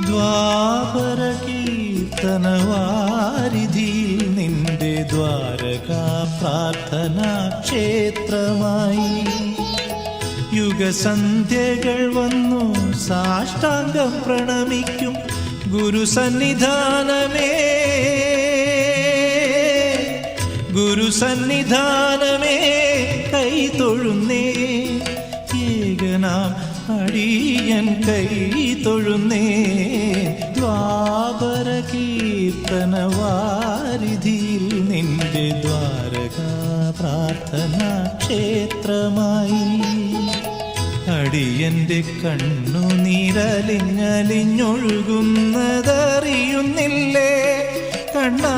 ദ്വാപര കീർത്തനവാരിധിയിൽ നിന്റെ ദ്വാരകാ പ്രാർത്ഥനാ ക്ഷേത്രമായി യുഗസന്ധ്യകൾ വന്നു സാഷ്ടാംഗം പ്രണമിക്കും ഗുരുസന്നിധാനമേ ഗുരുസന്നിധാനമേ കൈ തൊഴുന്നേ ഏകനാം അടിയൻ കൈ തൊഴുന്നേ ദ്വാപര കീർത്തനവാരിധിയിൽ നിന്റെ ദ്വാരകാ പ്രാർത്ഥനാ ക്ഷേത്രമായി അടിയന്റെ കണ്ണുനീരലിഞ്ഞലിഞ്ഞൊഴുകുന്നതറിയുന്നില്ലേ കണ്ണാ